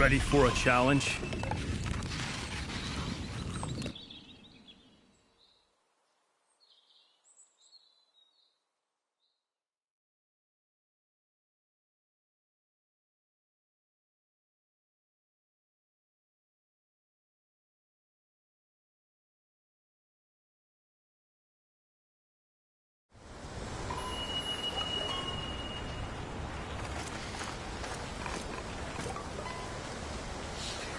Ready for a challenge?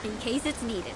In case it's needed.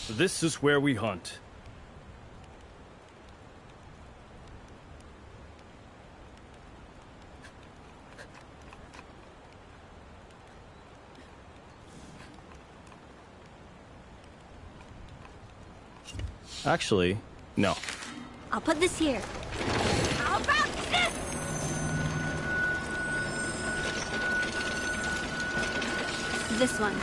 This is where we hunt. Actually, no. I'll put this here. How about this? This one.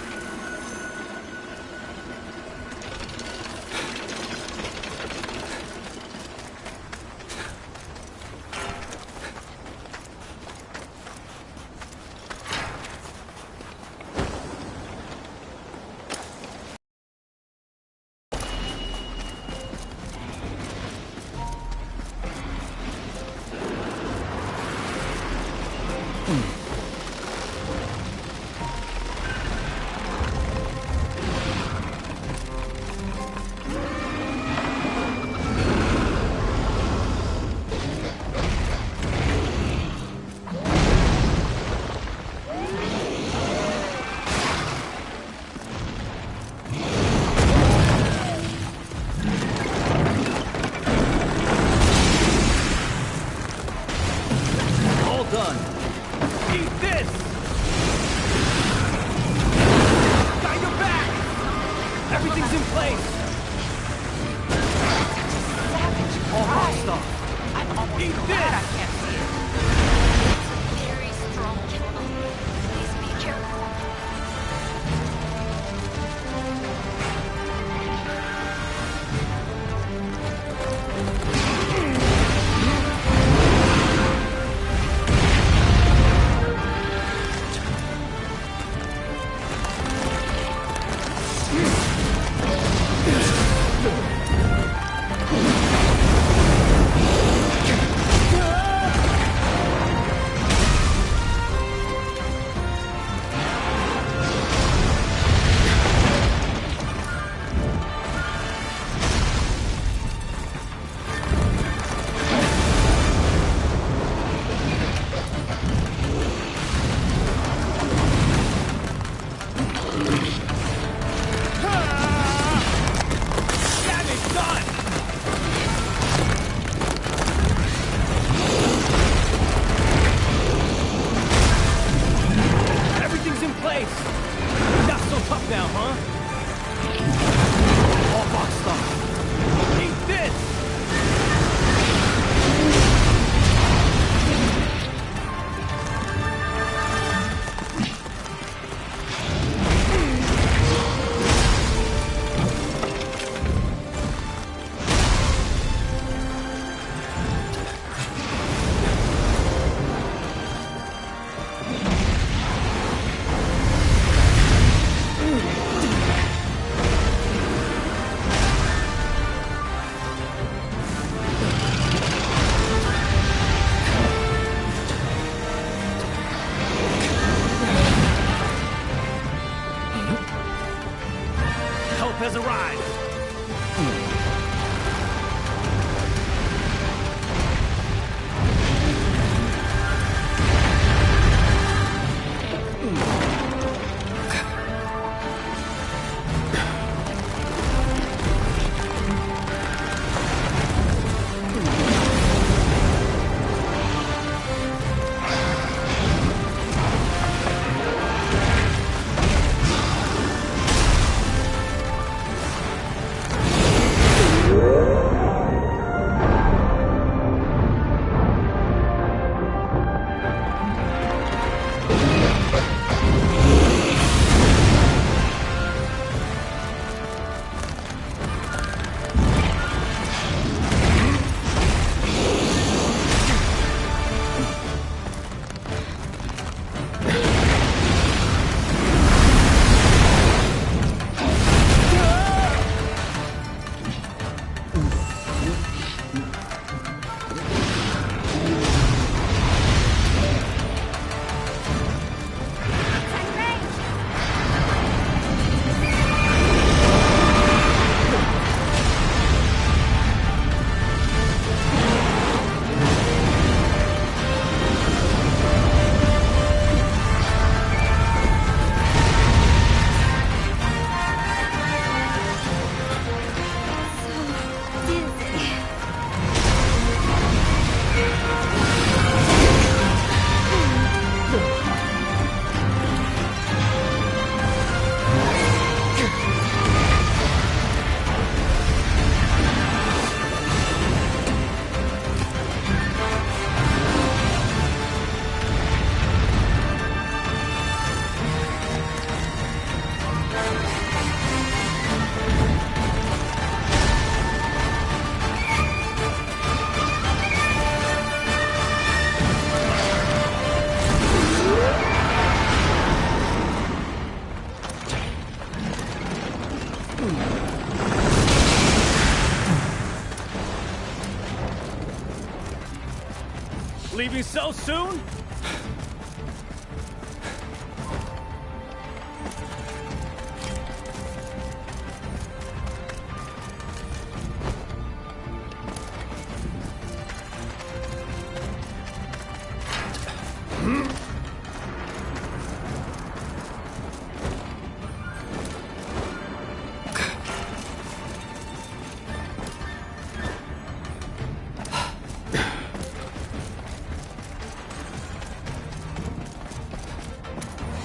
Leaving so soon?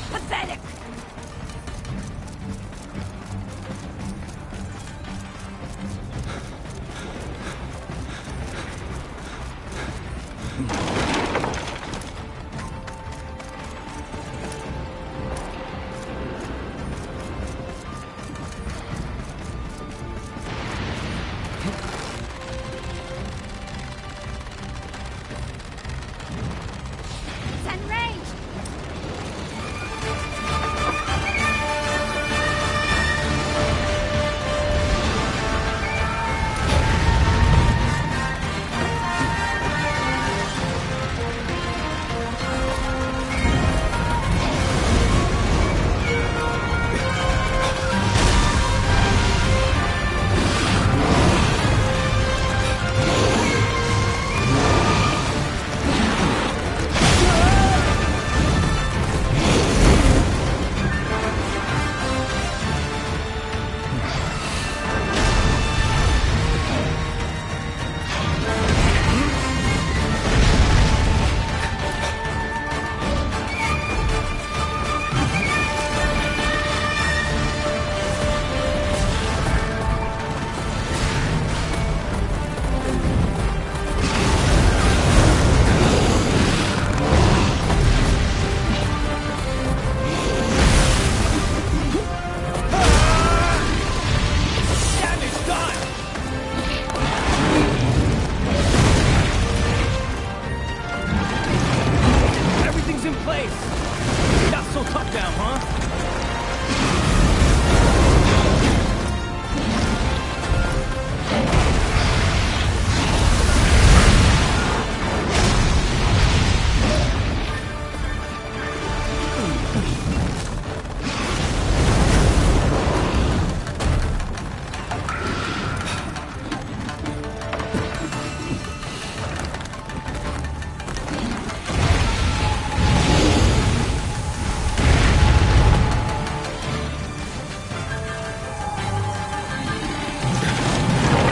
Pathetic! It's in range! Damage done! Everything's in place! Not so tough now, huh?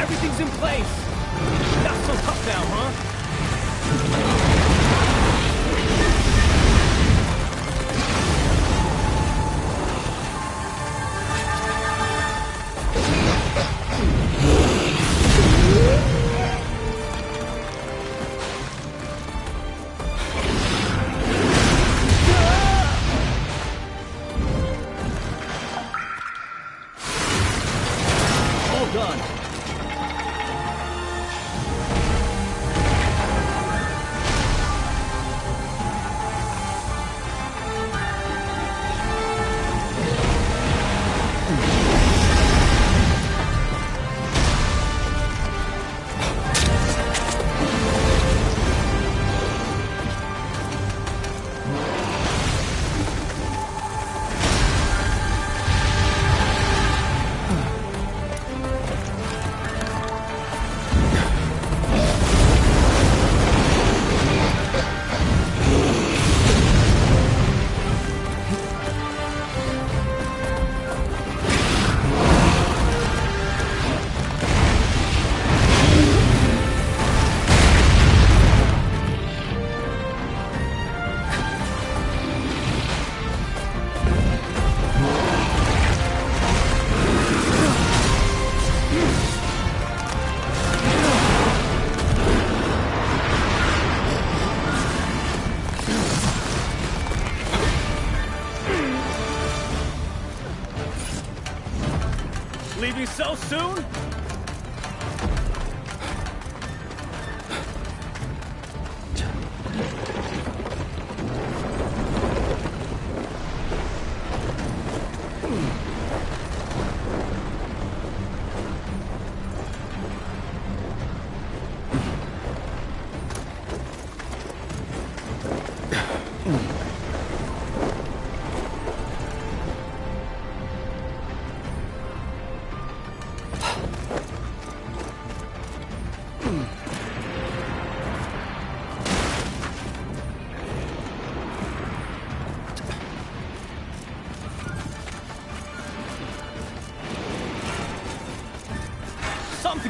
Everything's in place! Not so tough now, huh? All done. Leaving so soon?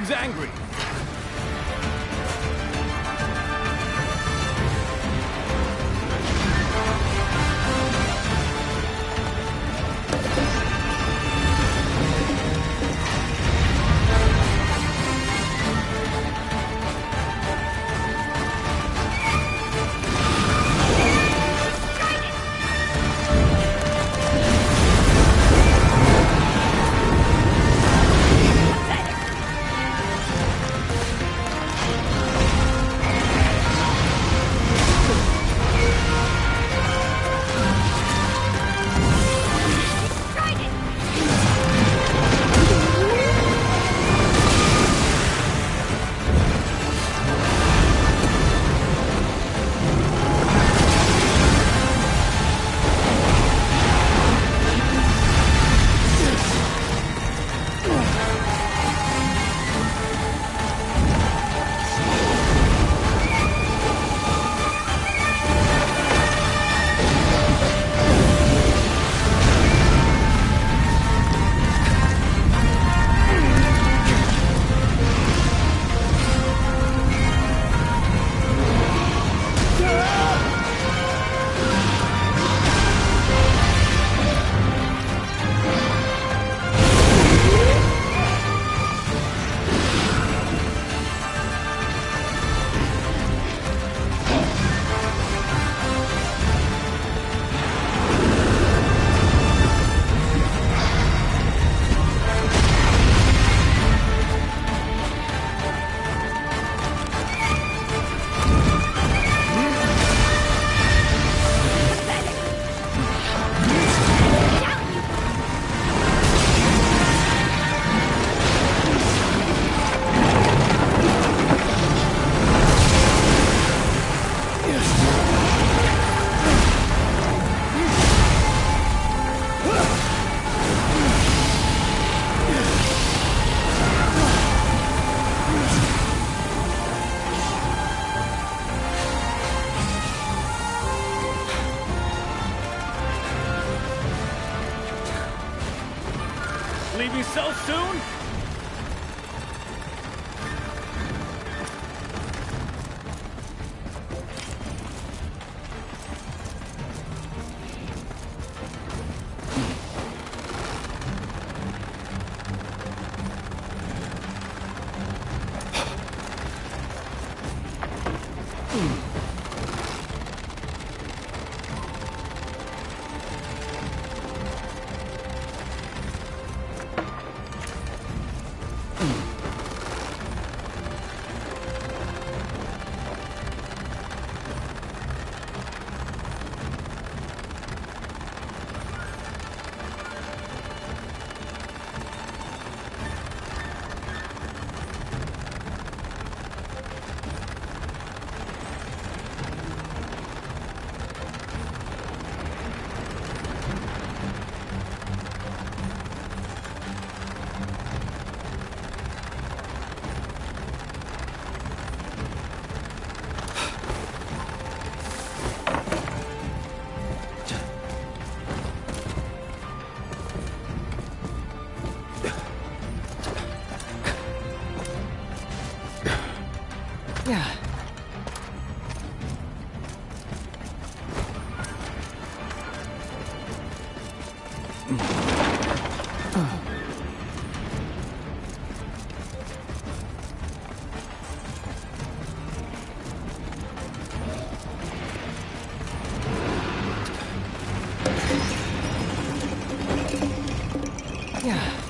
Seems angry. Leave me so soon? Yeah. Yeah.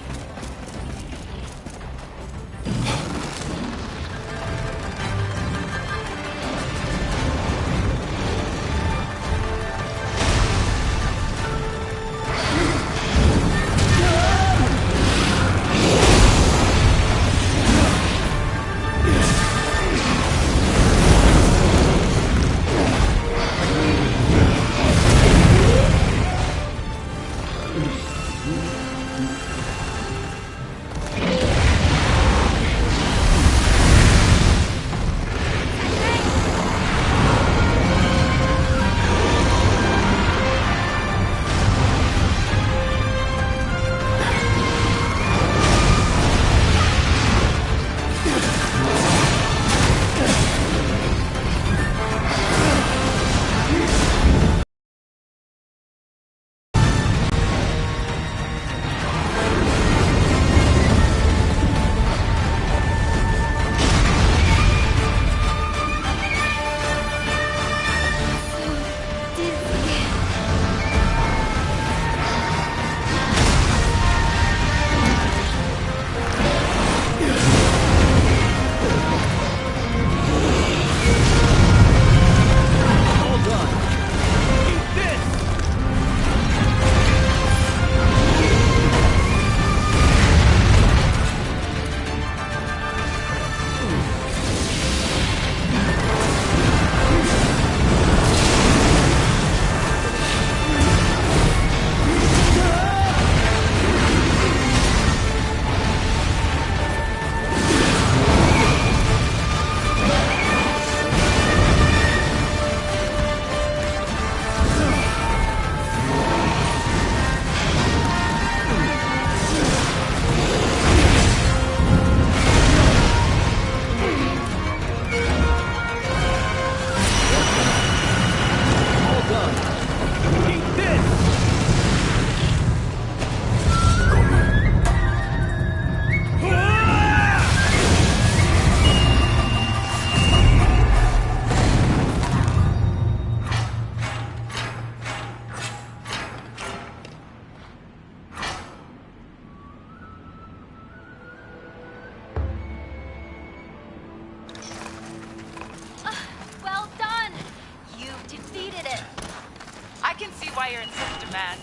why you're in such demand.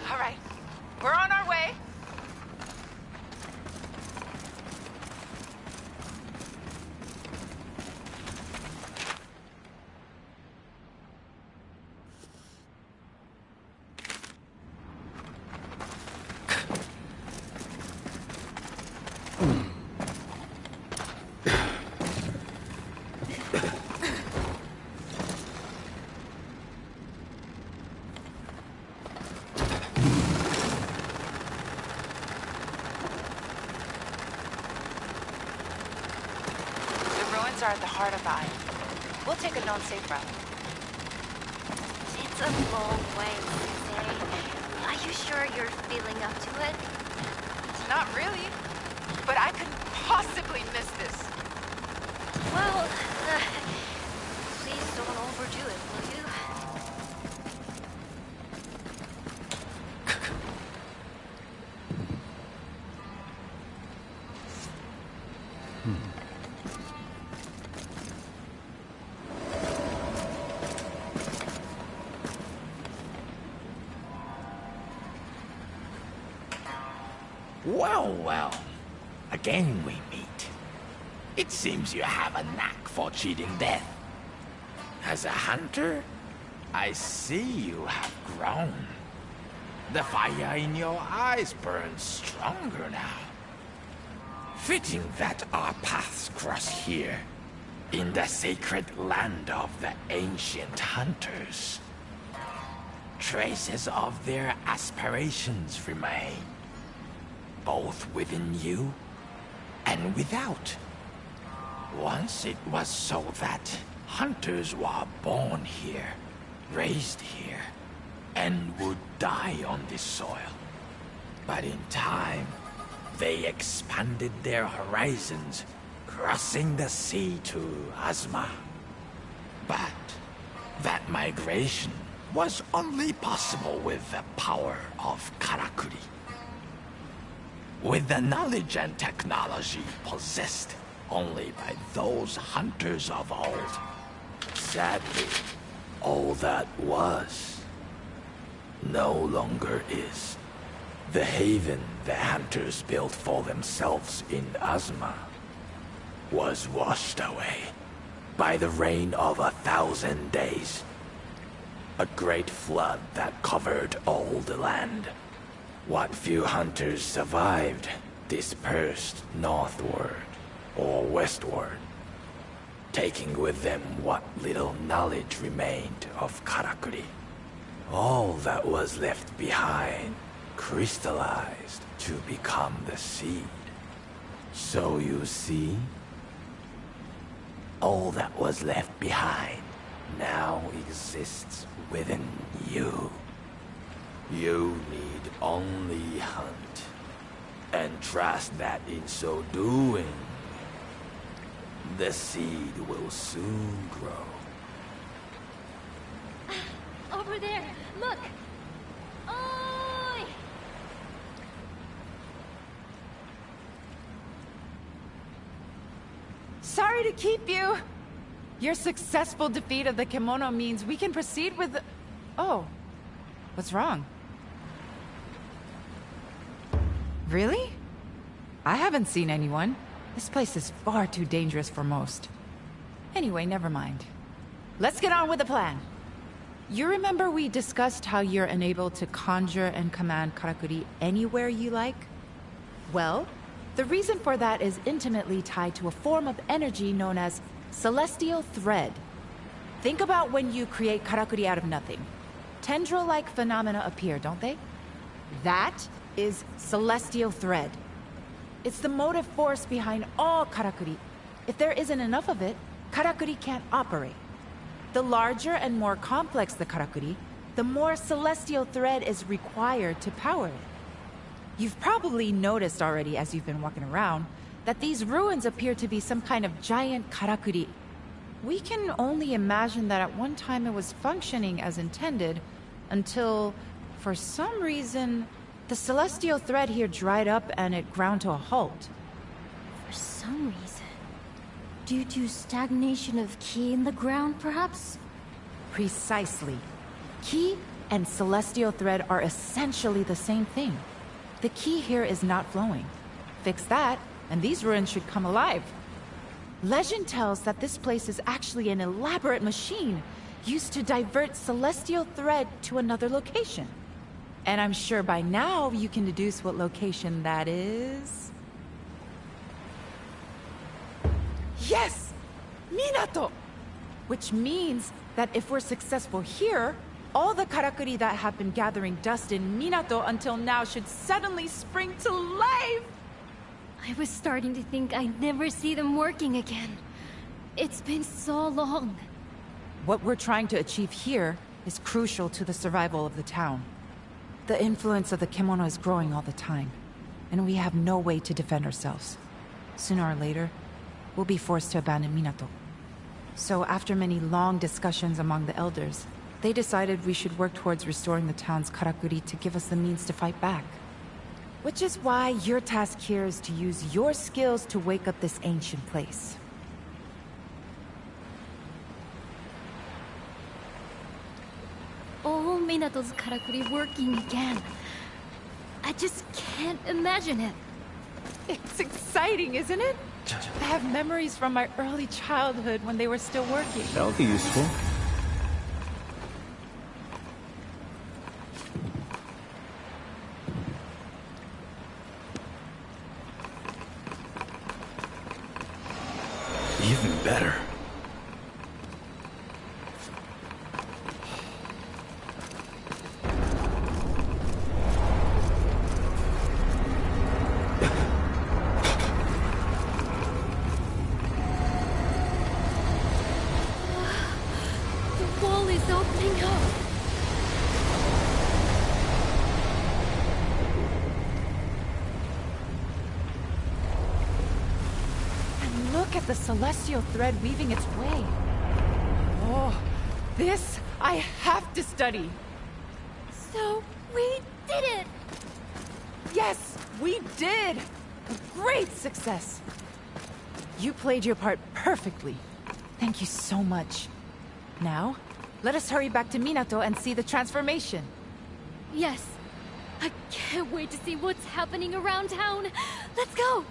All right, we're on our way. Are at the heart of Ai. We'll take a known safe route. It's a long way, Sensei. Are you sure you're feeling up to it? Not really, but I couldn't possibly miss this. Well, please don't overdo it, will you? Well, well. Again we meet. It seems you have a knack for cheating death. As a hunter, I see you have grown. The fire in your eyes burns stronger now. Fitting that our paths cross here, in the sacred land of the ancient hunters. Traces of their aspirations remain, both within you and without. Once it was so that hunters were born here, raised here, and would die on this soil. But in time, they expanded their horizons, crossing the sea to Azuma. But that migration was only possible with the power of Karakuri. With the knowledge and technology possessed only by those hunters of old. Sadly, all that was no longer is. The haven the hunters built for themselves in Azuma was washed away by the rain of 1,000 days. A great flood that covered all the land. What few hunters survived dispersed northward or westward, taking with them what little knowledge remained of Karakuri. All that was left behind crystallized to become the seed. So you see, all that was left behind now exists within you. You need only hunt, and trust that in so doing, the seed will soon grow. Over there, look! Oi! Sorry to keep you. Your successful defeat of the kimono means we can proceed with the... Oh. What's wrong? Really? I haven't seen anyone. This place is far too dangerous for most. Anyway, never mind. Let's get on with the plan. You remember we discussed how you're enabled to conjure and command Karakuri anywhere you like? Well, the reason for that is intimately tied to a form of energy known as Celestial Thread. Think about when you create Karakuri out of nothing. Tendril-like phenomena appear, don't they? That is Celestial Thread. It's the motive force behind all Karakuri. If there isn't enough of it, Karakuri can't operate. The larger and more complex the Karakuri, the more Celestial Thread is required to power it. You've probably noticed already as you've been walking around that these ruins appear to be some kind of giant Karakuri. We can only imagine that at one time it was functioning as intended until, for some reason, the Celestial Thread here dried up and it ground to a halt. For some reason. Due to stagnation of ki in the ground, perhaps? Precisely. Ki and celestial thread are essentially the same thing. The key here is not flowing. Fix that, and these ruins should come alive. Legend tells that this place is actually an elaborate machine used to divert celestial thread to another location. And I'm sure by now you can deduce what location that is. Yes! Minato! Which means that if we're successful here, all the karakuri that have been gathering dust in Minato until now should suddenly spring to life! I was starting to think I'd never see them working again. It's been so long. What we're trying to achieve here is crucial to the survival of the town. The influence of the Kemono is growing all the time, and we have no way to defend ourselves. Sooner or later, we'll be forced to abandon Minato. So after many long discussions among the elders, they decided we should work towards restoring the town's karakuri to give us the means to fight back. Which is why your task here is to use your skills to wake up this ancient place. All Minato's karakuri working again. I just can't imagine it. It's exciting, isn't it? I have memories from my early childhood when they were still working. That would be useful. Even better. The wall is opening up. And look at the celestial thread weaving its way. Oh, this I have to study. So, we did it! Yes, we did! A great success! You played your part perfectly. Thank you so much. Now, let us hurry back to Minato and see the transformation. Yes. I can't wait to see what's happening around town. Let's go!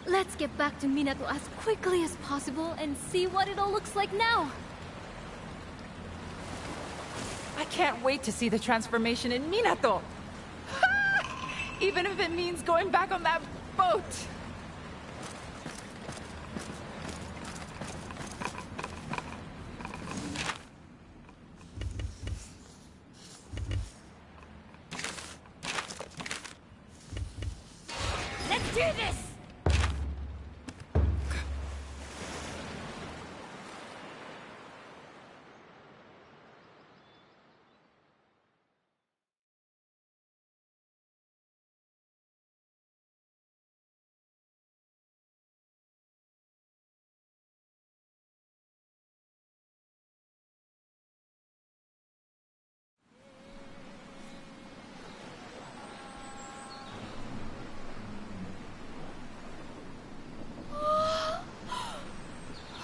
Let's get back to Minato as quickly as possible and see what it all looks like now. I can't wait to see the transformation in Minato! Even if it means going back on that boat! Let's do this!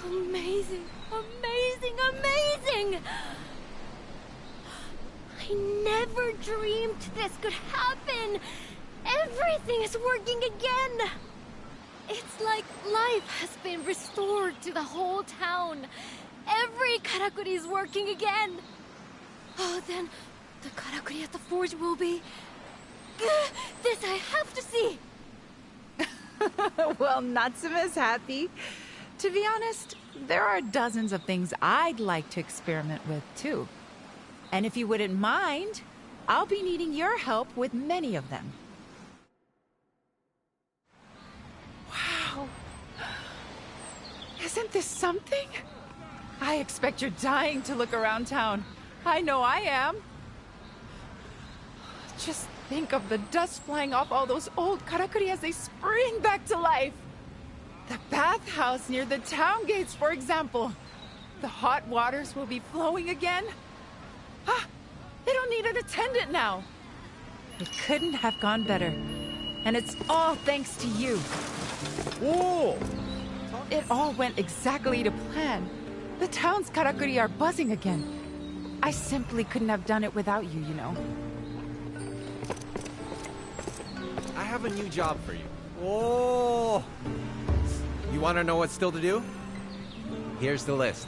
Amazing, amazing, amazing! I never dreamed this could happen! Everything is working again! It's like life has been restored to the whole town. Every karakuri is working again. Oh, then the karakuri at the forge will be... This I have to see! Well, Natsume's happy. To be honest, there are dozens of things I'd like to experiment with, too. And if you wouldn't mind, I'll be needing your help with many of them. Wow. Isn't this something? I expect you're dying to look around town. I know I am. Just think of the dust flying off all those old karakuri as they spring back to life. The bathhouse near the town gates, for example. The hot waters will be flowing again. Ah, they don't need an attendant now. It couldn't have gone better. And it's all thanks to you. Whoa! It all went exactly to plan. The town's karakuri are buzzing again. I simply couldn't have done it without you, you know. I have a new job for you. Oh! You want to know what's still to do? Here's the list.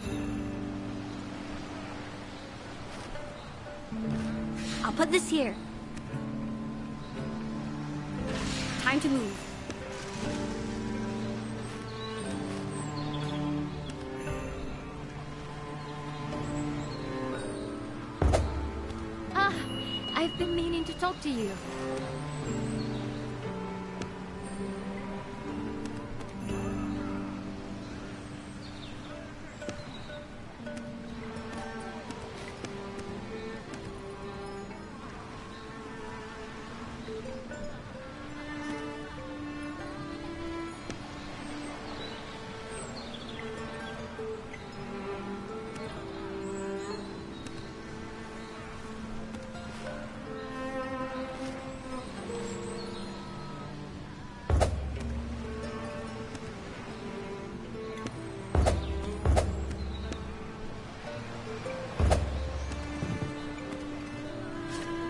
I'll put this here. Time to move. Ah, I've been meaning to talk to you.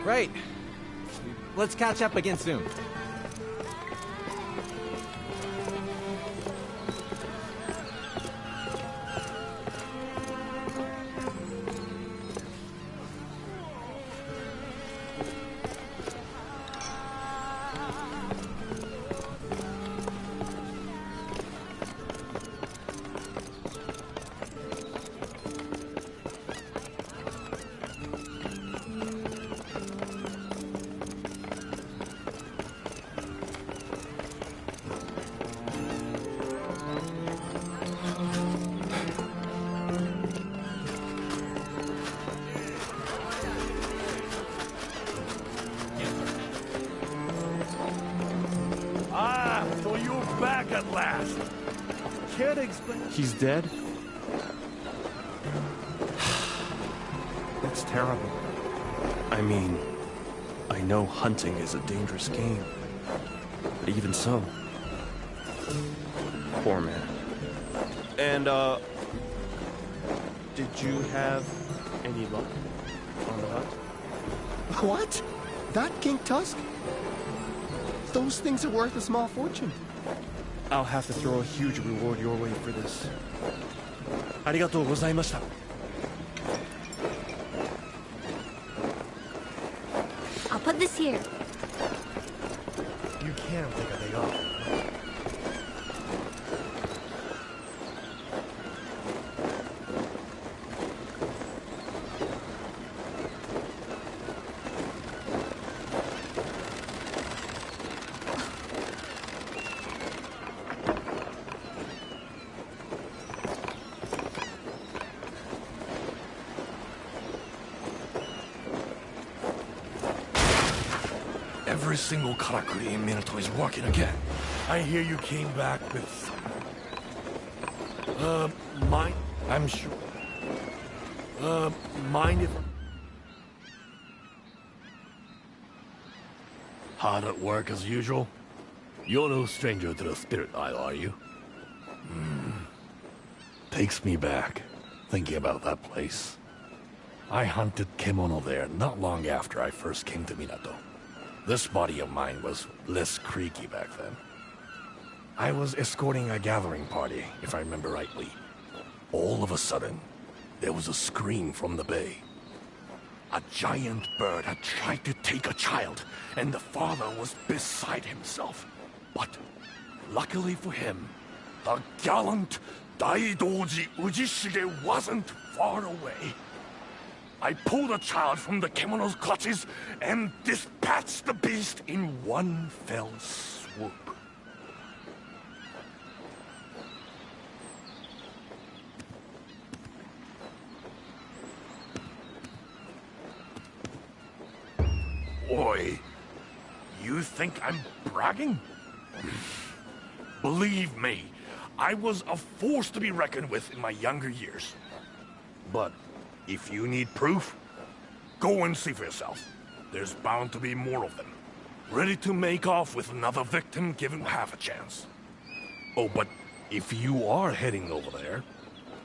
Right. Let's catch up again soon. So you're back at last. Care to explain? He's dead? That's terrible. I mean, I know hunting is a dangerous game. But even so... Poor man. And, did you have any luck on the hunt? What? That King Tusk? Those things are worth a small fortune. I'll have to throw a huge reward your way for this. Arigatou gozaimashita. I'll put this here. You can't take a day off. Every single karakuri in Minato is working again. I hear you came back with... mind... I'm sure... mind if... Hard at work as usual? You're no stranger to the Spirit Isle, are you? Takes me back, thinking about that place. I hunted Kemono there not long after I first came to Minato. This body of mine was less creaky back then. I was escorting a gathering party, if I remember rightly. All of a sudden, there was a scream from the bay. A giant bird had tried to take a child, and the father was beside himself. But, luckily for him, the gallant Daidoji Ujishige wasn't far away. I pulled the child from the Kemono's clutches and dispatched the beast in one fell swoop. boy. You think I'm bragging? Believe me, I was a force to be reckoned with in my younger years. But if you need proof, go and see for yourself. There's bound to be more of them, ready to make off with another victim given half a chance. Oh, but if you are heading over there,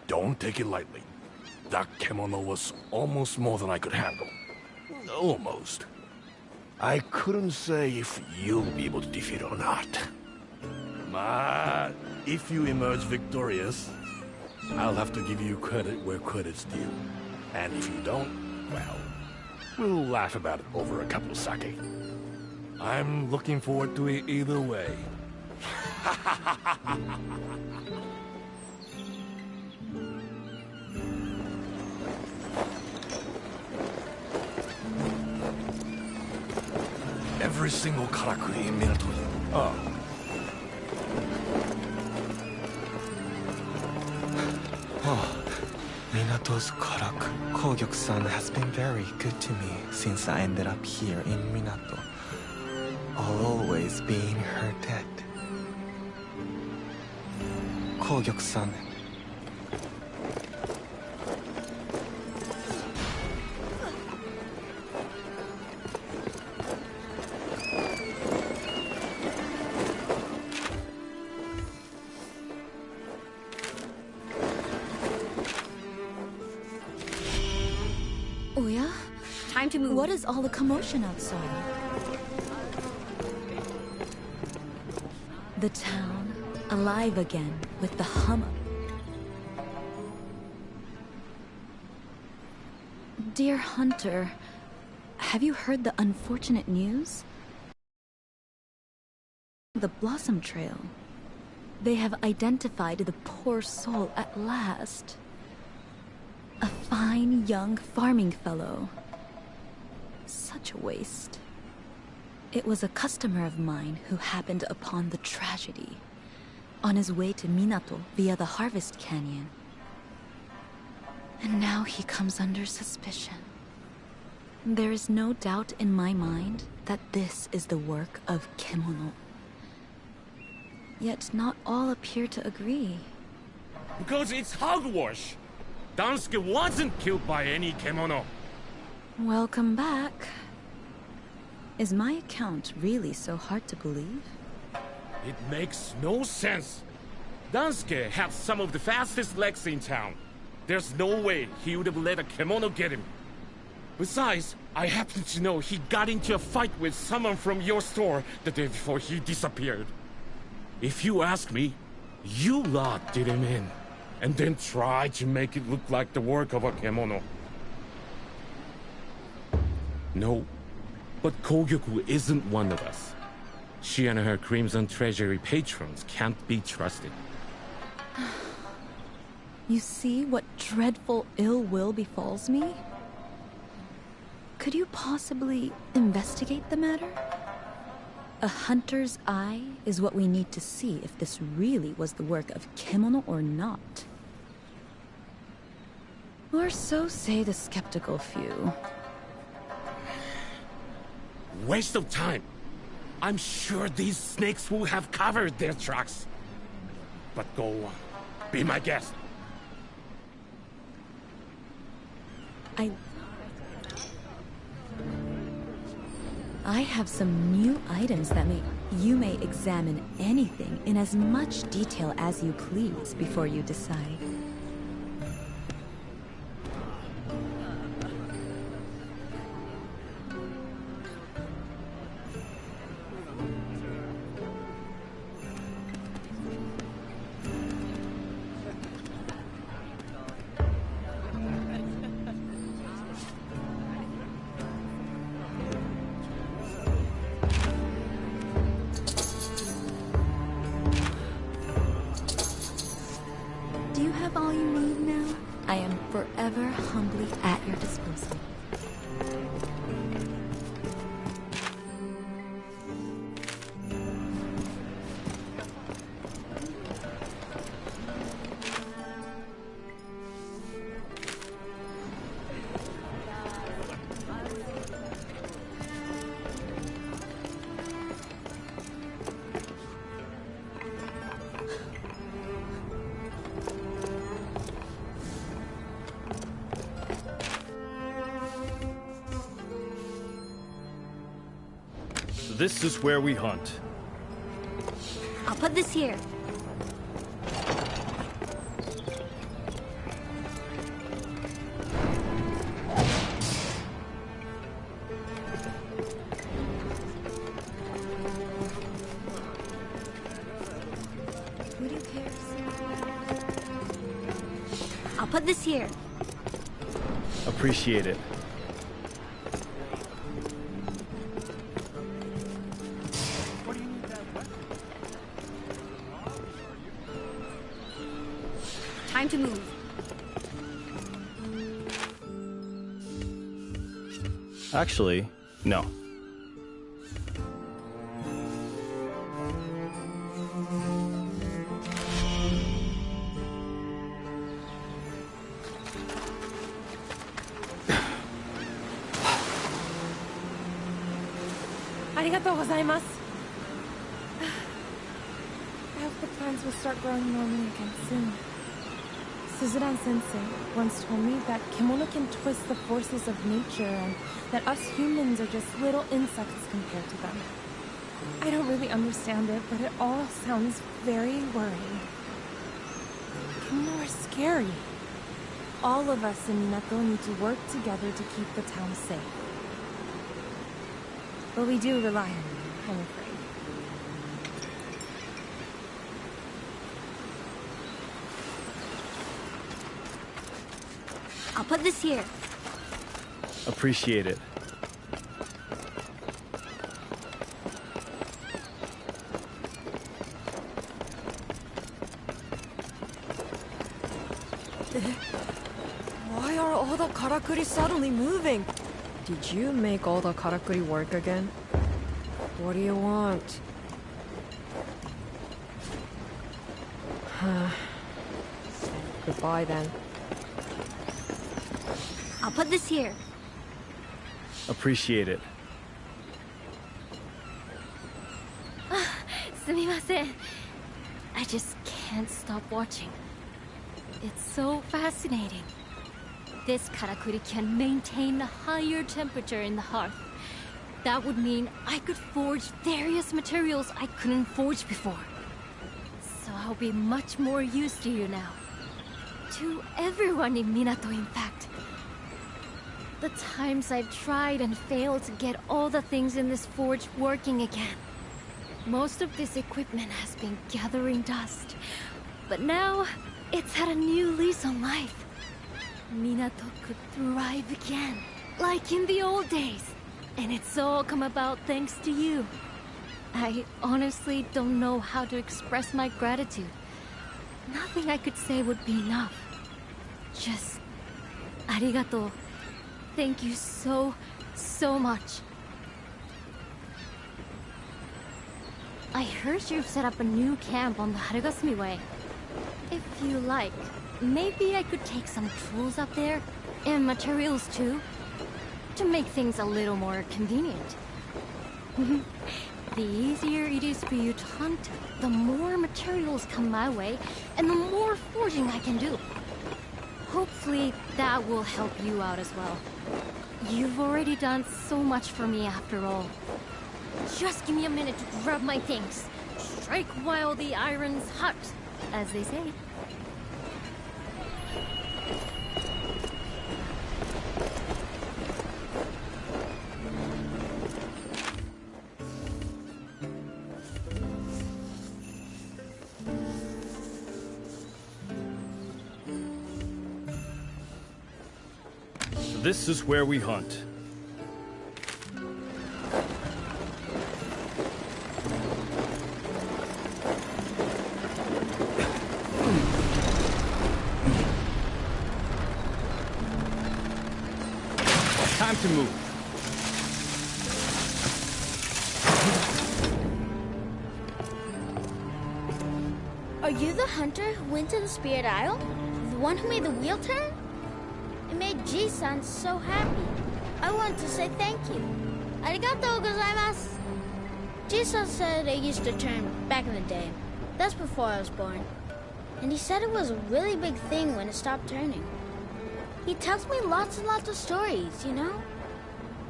don't take it lightly. That kimono was almost more than I could handle. Almost. I couldn't say if you'll be able to defeat it or not. But if you emerge victorious, I'll have to give you credit where credit's due. And if you don't, well, we'll laugh about it over a cup of sake. I'm looking forward to it either way. Every single karakuri in Minato. Oh. Minato's Karaku. Kogyoku-san has been very good to me since I ended up here in Minato. I'll always be in her debt. Kogyoku-san. Oya? Time to move. What is all the commotion outside? The town, alive again, with the hum. Dear Hunter, have you heard the unfortunate news? The Blossom Trail. They have identified the poor soul at last. A fine young farming fellow. Such a waste. It was a customer of mine who happened upon the tragedy on his way to Minato via the Harvest Canyon. And now he comes under suspicion. There is no doubt in my mind that this is the work of Kemono. Yet not all appear to agree. Because it's hogwash. Dansuke wasn't killed by any Kemono. Welcome back. Is my account really so hard to believe? It makes no sense. Dansuke had some of the fastest legs in town. There's no way he would have let a Kemono get him. Besides, I happen to know he got into a fight with someone from your store the day before he disappeared. If you ask me, you lot did him in, and then tried to make it look like the work of a Kemono. No, but Kogyoku isn't one of us. She and her Crimson Treasury patrons can't be trusted. You see what dreadful ill will befalls me? Could you possibly investigate the matter? A hunter's eye is what we need to see if this really was the work of Kemono or not. Or so say the skeptical few. Waste of time. I'm sure these snakes will have covered their tracks. But go on. Be my guest. I have some new items that you may examine anything in as much detail as you please before you decide. Do you have all you need now? I am forever humbly at your disposal. This is where we hunt. I'll put this here. Would you care? I'll put this here. Appreciate it. Time to move. Actually, no. Arigatou gozaimasu. I hope the plants will start growing normally again soon. Suzuran-sensei once told me that kimono can twist the forces of nature and that us humans are just little insects compared to them. I don't really understand it, but it all sounds very worrying. Kimono are scary. All of us in Minato need to work together to keep the town safe. But we do rely on you, I'm afraid. I'll put this here. Appreciate it. Why are all the karakuri suddenly moving? Did you make all the karakuri work again? What do you want? Goodbye then. I'll put this here. Appreciate it. すみません. I just can't stop watching. It's so fascinating. This karakuri can maintain a higher temperature in the hearth. That would mean I could forge various materials I couldn't forge before. So I'll be much more used to you now. To everyone in Minato, in fact. The times I've tried and failed to get all the things in this forge working again. Most of this equipment has been gathering dust. But now, it's had a new lease on life. Minato could thrive again, like in the old days. And it's all come about thanks to you. I honestly don't know how to express my gratitude. Nothing I could say would be enough. Just... arigato. Thank you so, so much. I heard you've set up a new camp on the Harugasumi Way. If you like, maybe I could take some tools up there, and materials too, to make things a little more convenient. The easier it is for you to hunt, the more materials come my way, and the more forging I can do. Hopefully, that will help you out as well. You've already done so much for me after all. Just give me a minute to grab my things. Strike while the iron's hot, as they say. This is where we hunt. Time to move. Are you the hunter who went to the Spirit Isle? The one who made the wheel turn? It made Ji-san so happy. I want to say thank you. Arigatou gozaimasu. Ji-san said it used to turn back in the day. That's before I was born. And he said it was a really big thing when it stopped turning. He tells me lots and lots of stories, you know?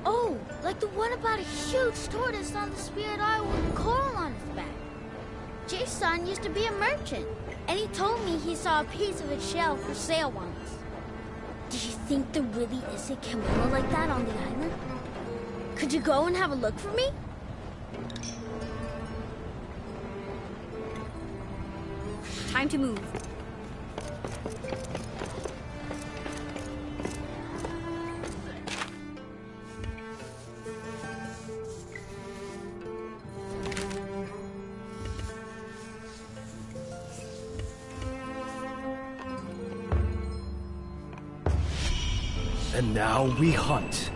Oh, like the one about a huge tortoise on the Spirit Isle with coral on its back. Jason used to be a merchant, and he told me he saw a piece of its shell for sale once. Do you think there really is a kimono like that on the island? Could you go and have a look for me? Time to move. And now we hunt.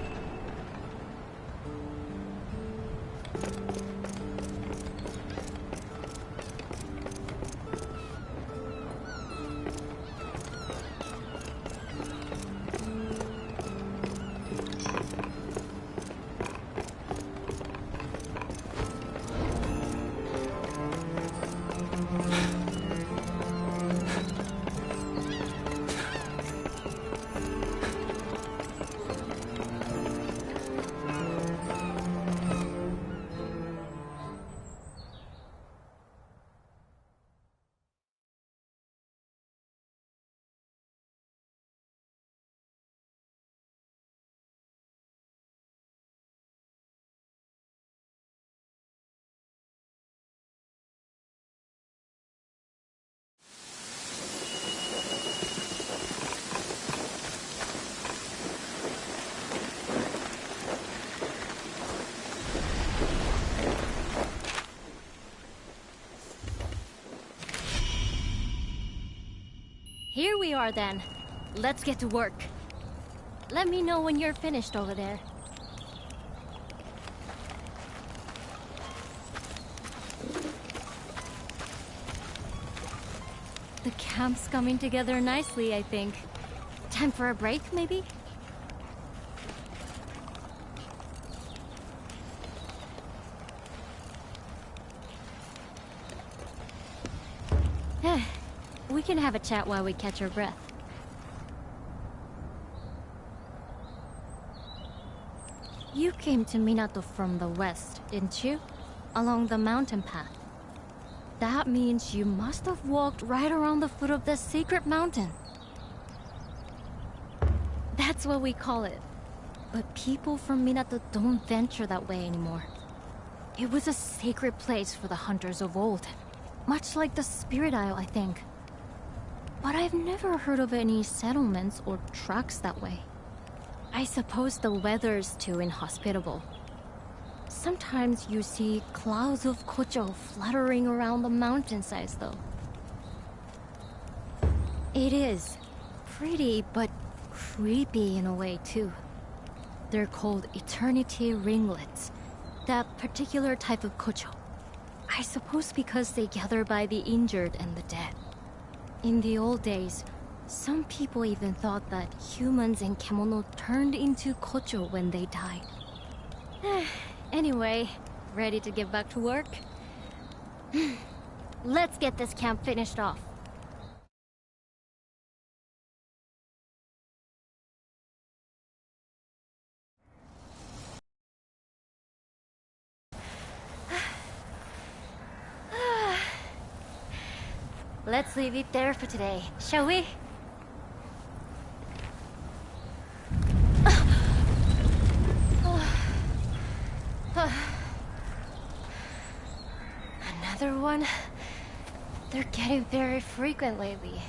Here we are then. Let's get to work. Let me know when you're finished over there. The camp's coming together nicely, I think. Time for a break, maybe? We can have a chat while we catch our breath. You came to Minato from the west, didn't you? Along the mountain path. That means you must have walked right around the foot of the secret mountain. That's what we call it. But people from Minato don't venture that way anymore. It was a sacred place for the hunters of old. Much like the Spirit Isle, I think. But I've never heard of any settlements or tracks that way. I suppose the weather's too inhospitable. Sometimes you see clouds of kocho fluttering around the mountainsides, though. It is pretty, but creepy in a way, too. They're called eternity ringlets, that particular type of kocho. I suppose because they gather by the injured and the dead. In the old days, some people even thought that humans in kimono turned into kocho when they died. Anyway, ready to get back to work? Let's get this camp finished off. Let's leave it there for today, shall we? Another one? They're getting very frequent lately.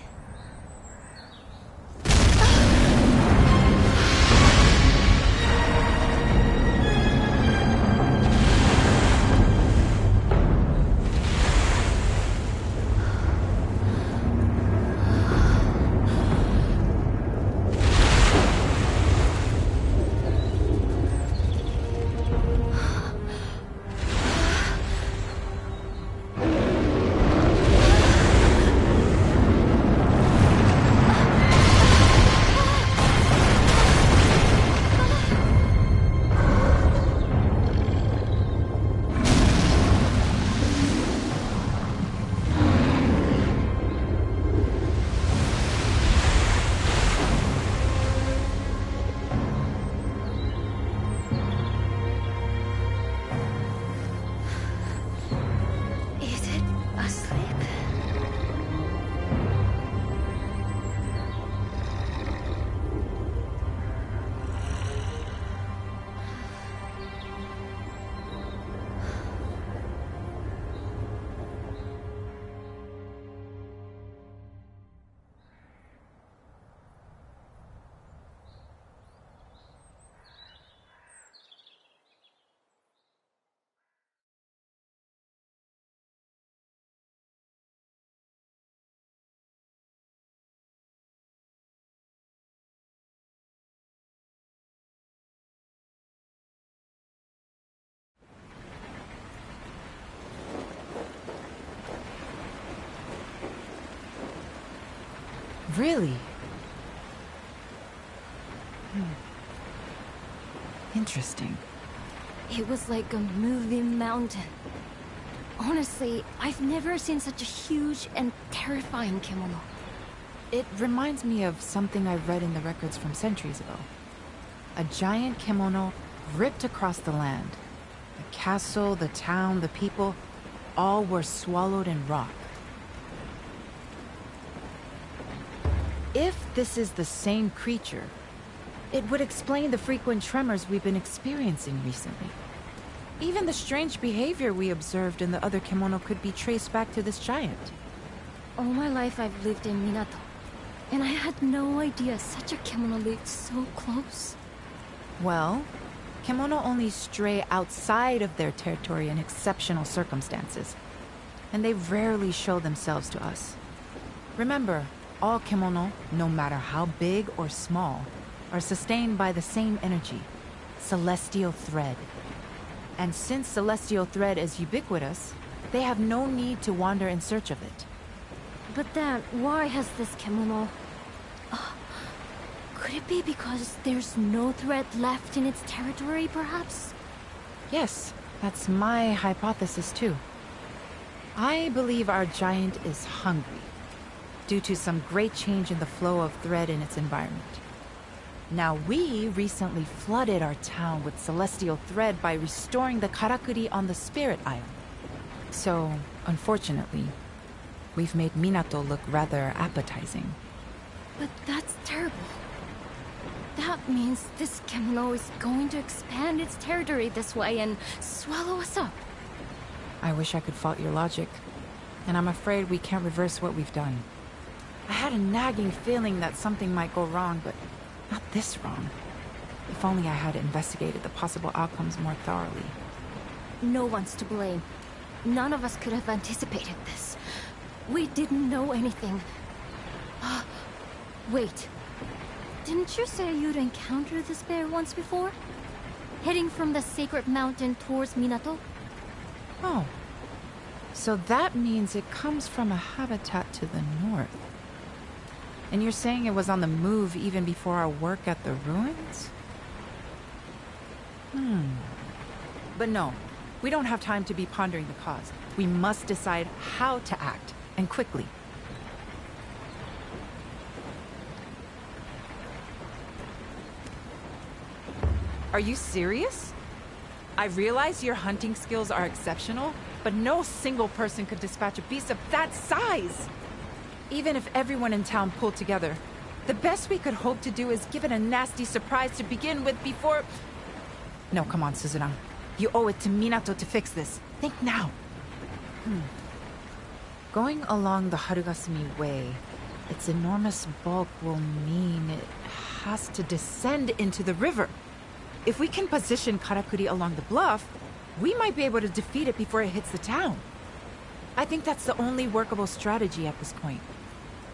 Really? Interesting. It was like a moving mountain. Honestly, I've never seen such a huge and terrifying kimono. It reminds me of something I read in the records from centuries ago. A giant kimono ripped across the land. The castle, the town, the people, all were swallowed in rock. If this is the same creature, it would explain the frequent tremors we've been experiencing recently. Even the strange behavior we observed in the other kimono could be traced back to this giant. All my life I've lived in Minato, and I had no idea such a kimono lived so close. Well, kimono only stray outside of their territory in exceptional circumstances, and they rarely show themselves to us. Remember, all kimono, no matter how big or small, are sustained by the same energy, celestial thread. And since celestial thread is ubiquitous, they have no need to wander in search of it. But then, why has this kimono... could it be because there's no thread left in its territory, perhaps? Yes, that's my hypothesis too. I believe our giant is hungry, due to some great change in the flow of thread in its environment. Now, we recently flooded our town with celestial thread by restoring the karakuri on the Spirit Isle. So, unfortunately, we've made Minato look rather appetizing. But that's terrible. That means this kimono is going to expand its territory this way and swallow us up. I wish I could fault your logic, and I'm afraid we can't reverse what we've done. I had a nagging feeling that something might go wrong, but not this wrong. If only I had investigated the possible outcomes more thoroughly. No one's to blame. None of us could have anticipated this. We didn't know anything. Wait. Didn't you say you'd encountered this bear once before? Heading from the sacred mountain towards Minato? Oh. So that means it comes from a habitat to the north. And you're saying it was on the move even before our work at the ruins? But no, we don't have time to be pondering the cause. We must decide how to act, and quickly. Are you serious? I realize your hunting skills are exceptional, but no single person could dispatch a beast of that size! Even if everyone in town pulled together, the best we could hope to do is give it a nasty surprise to begin with before... No, come on, Suzurang. You owe it to Minato to fix this. Think now. Going along the Harugasumi Way, its enormous bulk will mean it has to descend into the river. If we can position Karakuri along the bluff, we might be able to defeat it before it hits the town. I think that's the only workable strategy at this point.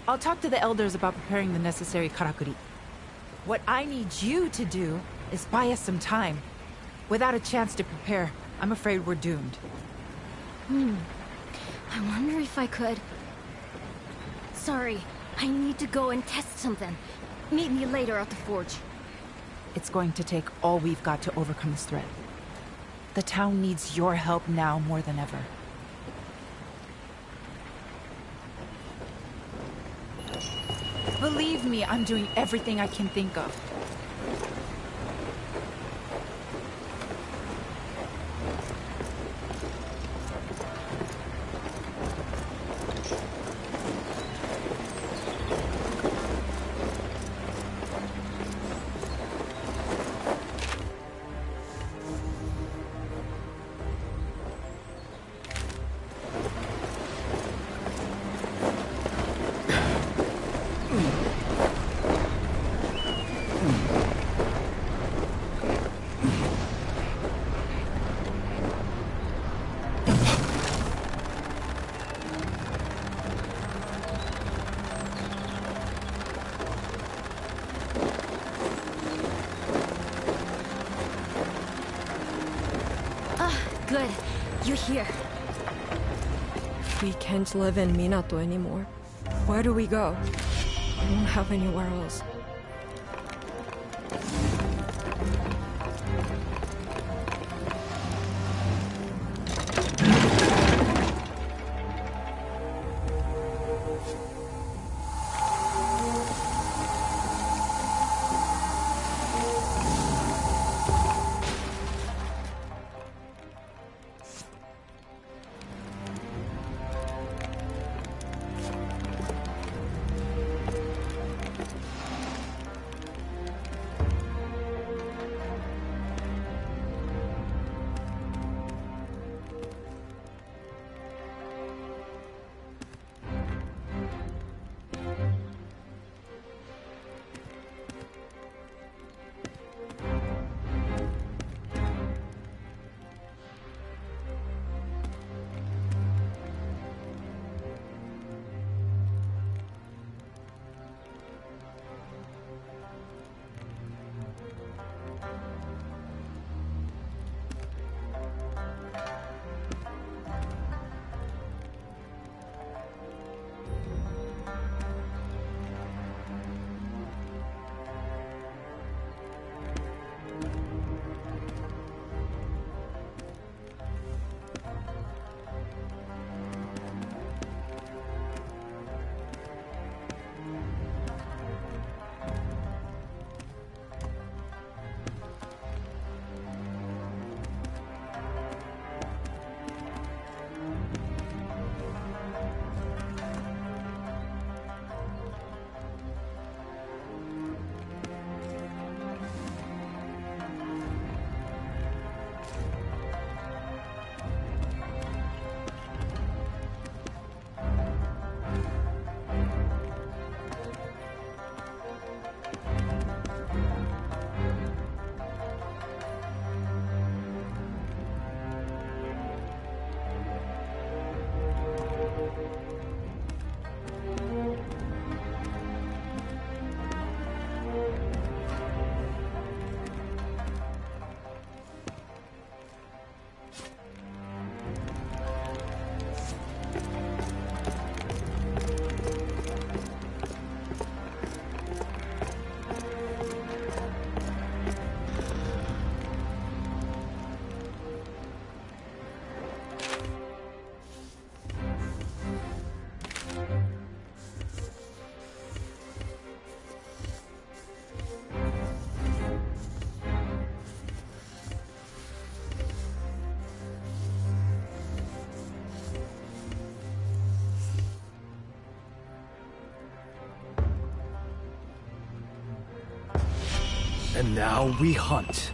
I'll talk to the elders about preparing the necessary Karakuri. What I need you to do is buy us some time. Without a chance to prepare, I'm afraid we're doomed. I wonder if I could... Sorry, I need to go and test something. Meet me later at the forge. It's going to take all we've got to overcome this threat. The town needs your help now more than ever. Believe me, I'm doing everything I can think of. Good. You're here. We can't live in Minato anymore. Where do we go? I don't have anywhere else. And now we hunt.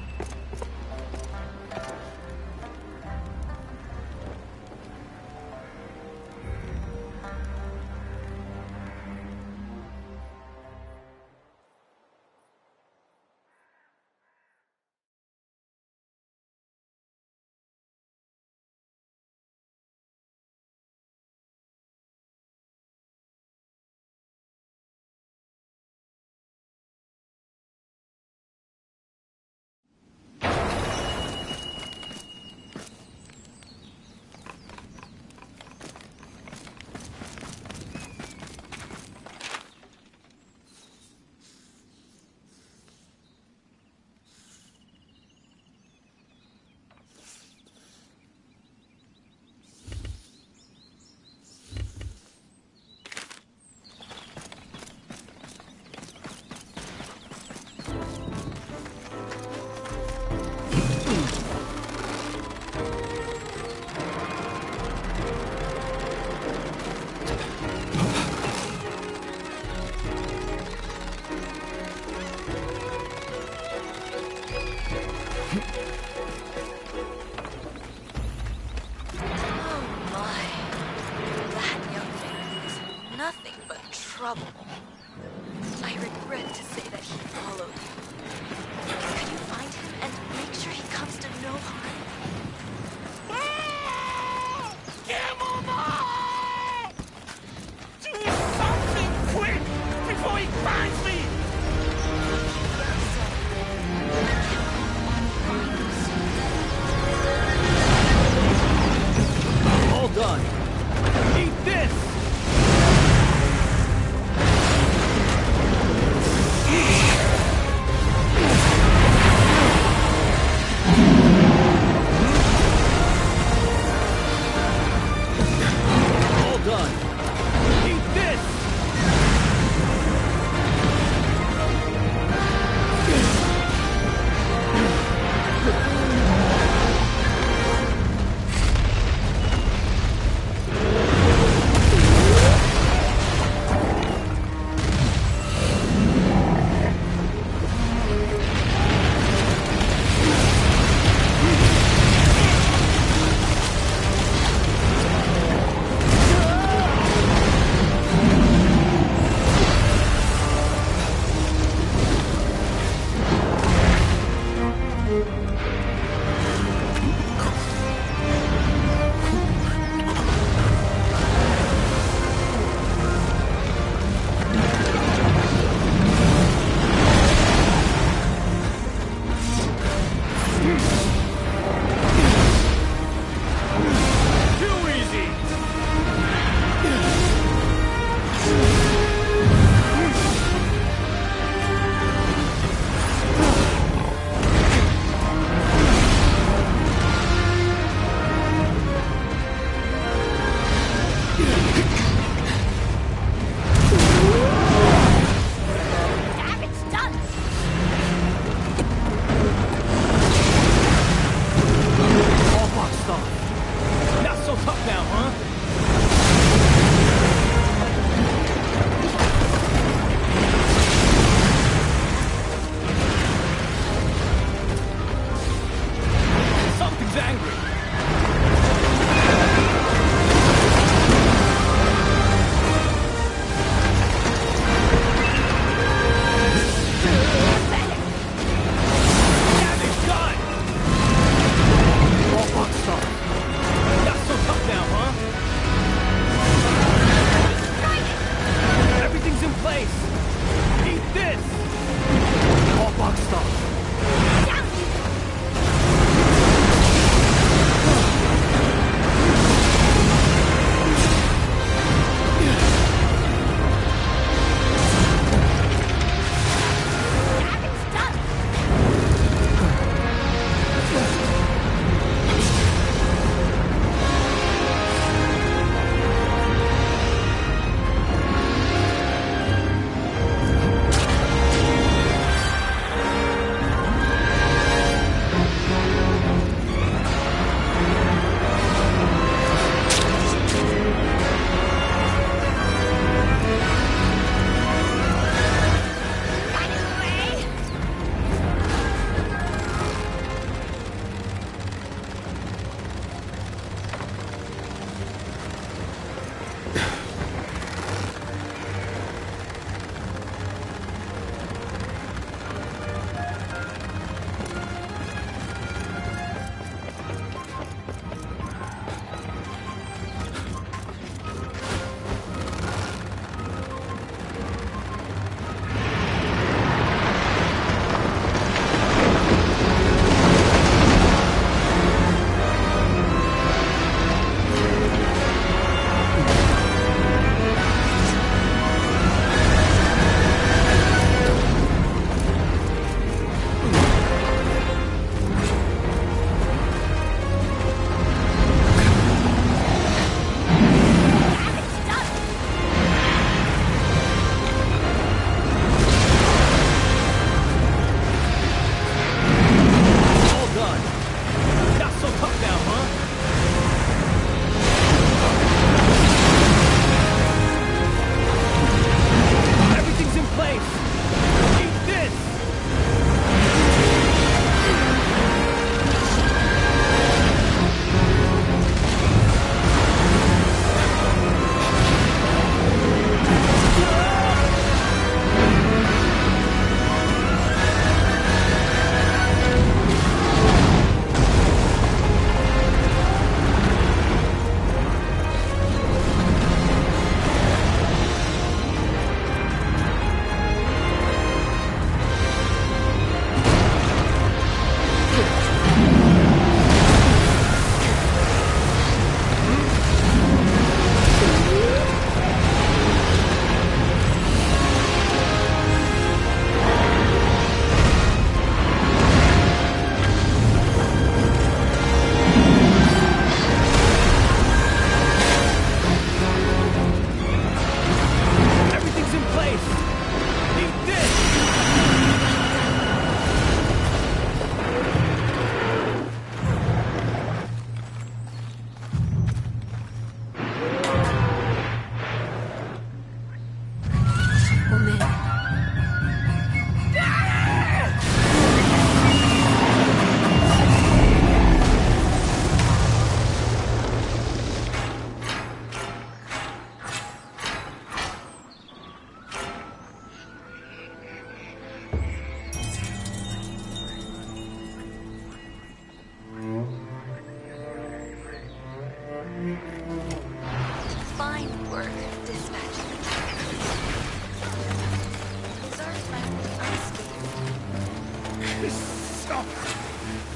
Stop!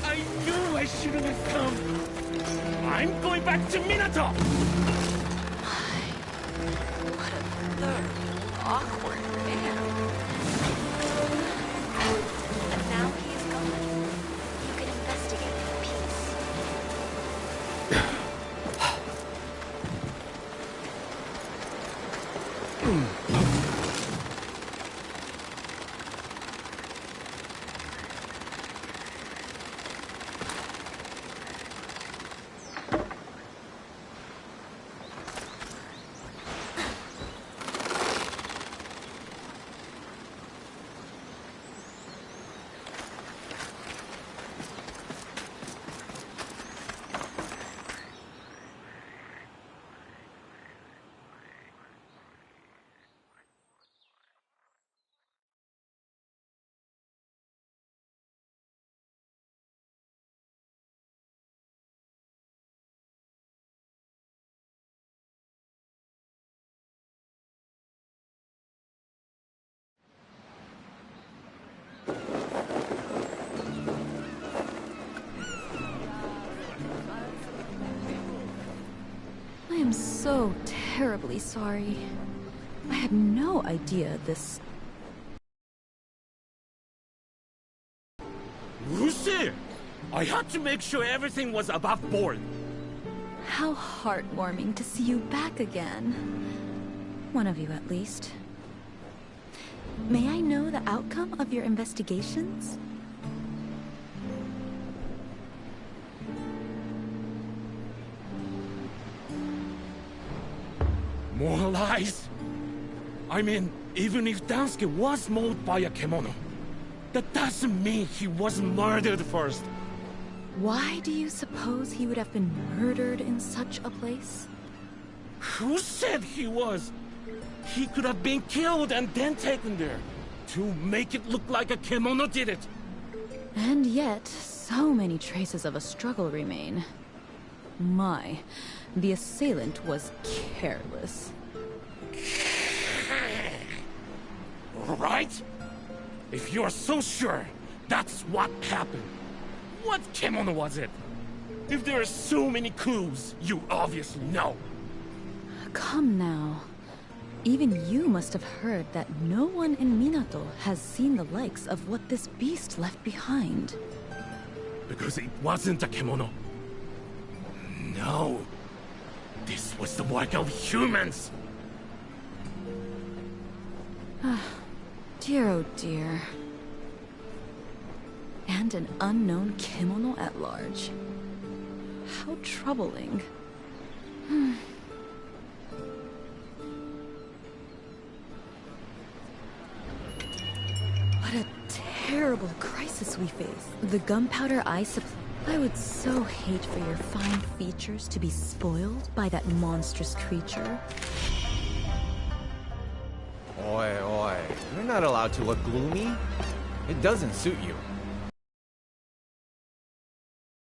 I knew I shouldn't have come. I'm going back to Minato! What a third awkward man. And now he is gone. You can investigate in peace. I am so terribly sorry. I had no idea this... Lucy! I had to make sure everything was above board. How heartwarming to see you back again. One of you at least. May I know the outcome of your investigations? More lies? I mean, even if Dansuke was mauled by a kemono, that doesn't mean he wasn't murdered first. Why do you suppose he would have been murdered in such a place? Who said he was? He could have been killed and then taken there, to make it look like a kemono did it. And yet, so many traces of a struggle remain. My, the assailant was careless. Right? If you're so sure that's what happened, what kemono was it? If there are so many clues, you obviously know. Come now. Even you must have heard that no one in Minato has seen the likes of what this beast left behind. Because it wasn't a kemono. No. This was the work of humans. Dear oh dear. And an unknown kemono at large. How troubling. What a terrible crisis we face. The gunpowder eye supply. I would so hate for your fine features to be spoiled by that monstrous creature. Oi, oi. You're not allowed to look gloomy. It doesn't suit you.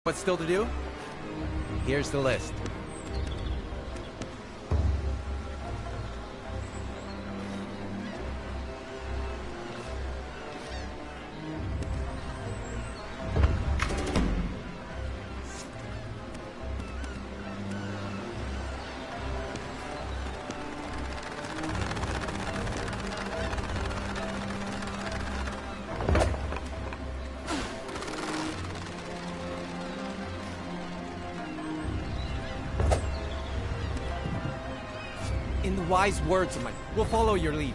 What's still to do? Here's the list. In the wise words of my... We'll follow your lead.